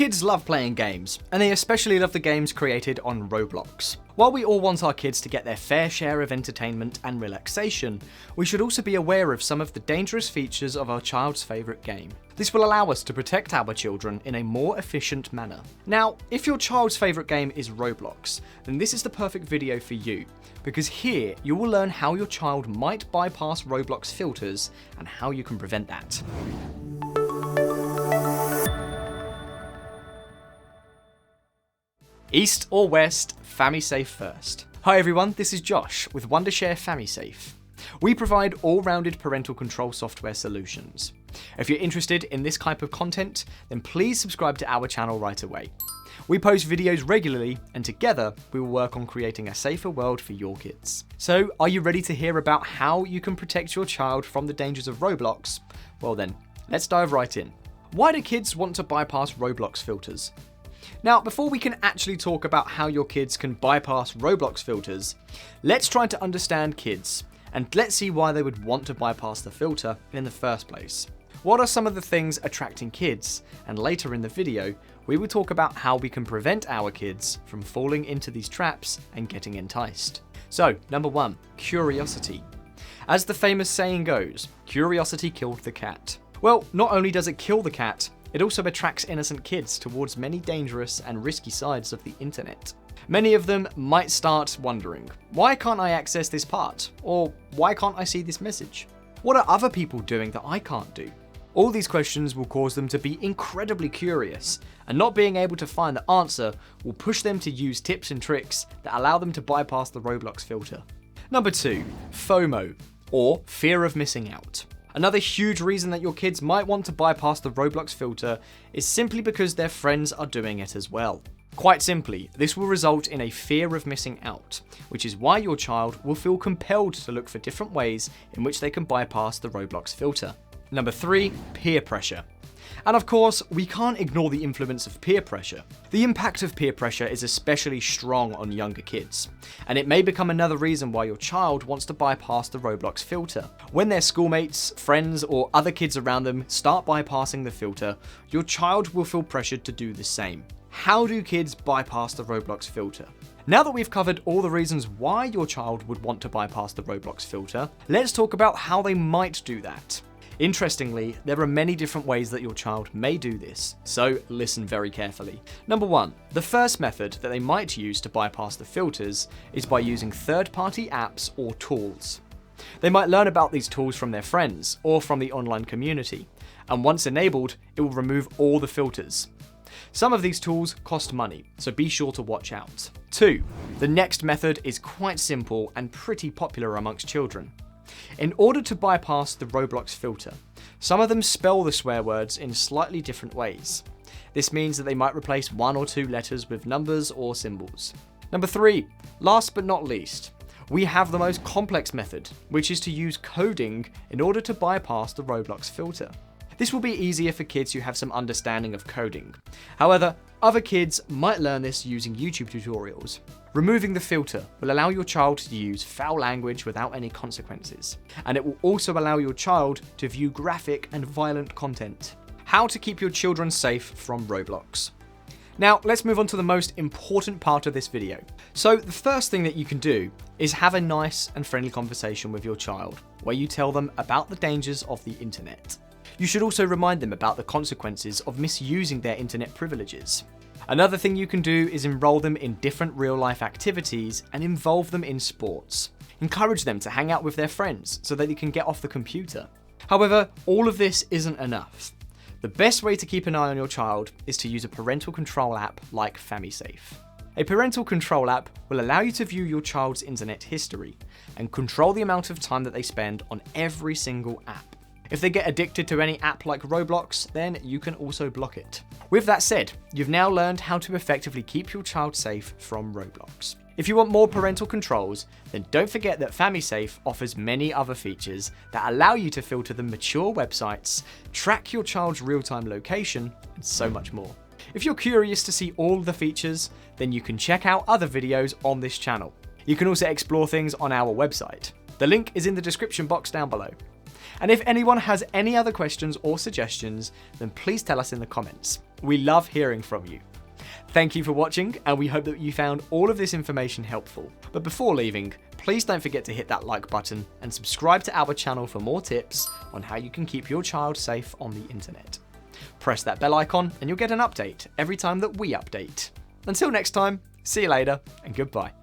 Kids love playing games, and they especially love the games created on Roblox. While we all want our kids to get their fair share of entertainment and relaxation, we should also be aware of some of the dangerous features of our child's favourite game. This will allow us to protect our children in a more efficient manner. Now, if your child's favourite game is Roblox, then this is the perfect video for you, because here you will learn how your child might bypass Roblox filters and how you can prevent that. East or West, FamiSafe first. Hi everyone, this is Josh with Wondershare FamiSafe. We provide all-rounded parental control software solutions. If you're interested in this type of content, then please subscribe to our channel right away. We post videos regularly, and together we will work on creating a safer world for your kids. So, are you ready to hear about how you can protect your child from the dangers of Roblox? Well then, let's dive right in. Why do kids want to bypass Roblox filters? Now, before we can actually talk about how your kids can bypass Roblox filters, let's try to understand kids, and let's see why they would want to bypass the filter in the first place. What are some of the things attracting kids? And later in the video, we will talk about how we can prevent our kids from falling into these traps and getting enticed. So, number 1, curiosity. As the famous saying goes, curiosity killed the cat. Well, not only does it kill the cat, it also attracts innocent kids towards many dangerous and risky sides of the internet. Many of them might start wondering, why can't I access this part? Or why can't I see this message? What are other people doing that I can't do? All these questions will cause them to be incredibly curious, and not being able to find the answer will push them to use tips and tricks that allow them to bypass the Roblox filter. Number 2, FOMO, or fear of missing out. Another huge reason that your kids might want to bypass the Roblox filter is simply because their friends are doing it as well. Quite simply, this will result in a fear of missing out, which is why your child will feel compelled to look for different ways in which they can bypass the Roblox filter. Number 3, peer pressure. And of course, we can't ignore the influence of peer pressure. The impact of peer pressure is especially strong on younger kids, and it may become another reason why your child wants to bypass the Roblox filter. When their schoolmates, friends, or other kids around them start bypassing the filter, your child will feel pressured to do the same. How do kids bypass the Roblox filter? Now that we've covered all the reasons why your child would want to bypass the Roblox filter, let's talk about how they might do that. Interestingly, there are many different ways that your child may do this, so listen very carefully. Number 1, the first method that they might use to bypass the filters is by using third-party apps or tools. They might learn about these tools from their friends or from the online community, and once enabled, it will remove all the filters. Some of these tools cost money, so be sure to watch out. 2, the next method is quite simple and pretty popular amongst children. In order to bypass the Roblox filter, some of them spell the swear words in slightly different ways. This means that they might replace 1 or 2 letters with numbers or symbols. Number 3, last but not least, we have the most complex method, which is to use coding in order to bypass the Roblox filter. This will be easier for kids who have some understanding of coding. However, other kids might learn this using YouTube tutorials. Removing the filter will allow your child to use foul language without any consequences, and it will also allow your child to view graphic and violent content. How to keep your children safe from Roblox. Now, let's move on to the most important part of this video. So, the first thing that you can do is have a nice and friendly conversation with your child, where you tell them about the dangers of the internet. You should also remind them about the consequences of misusing their internet privileges. Another thing you can do is enroll them in different real-life activities and involve them in sports. Encourage them to hang out with their friends so that they can get off the computer. However, all of this isn't enough. The best way to keep an eye on your child is to use a parental control app like FamiSafe. A parental control app will allow you to view your child's internet history and control the amount of time that they spend on every single app. If they get addicted to any app like Roblox, then you can also block it. With that said, you've now learned how to effectively keep your child safe from Roblox. If you want more parental controls, then don't forget that FamiSafe offers many other features that allow you to filter the mature websites, track your child's real-time location, and so much more. If you're curious to see all the features, then you can check out other videos on this channel. You can also explore things on our website. The link is in the description box down below. And if anyone has any other questions or suggestions, then please tell us in the comments. We love hearing from you. Thank you for watching, and we hope that you found all of this information helpful. But before leaving, please don't forget to hit that like button and subscribe to our channel for more tips on how you can keep your child safe on the internet. Press that bell icon and you'll get an update every time that we update. Until next time, see you later and goodbye.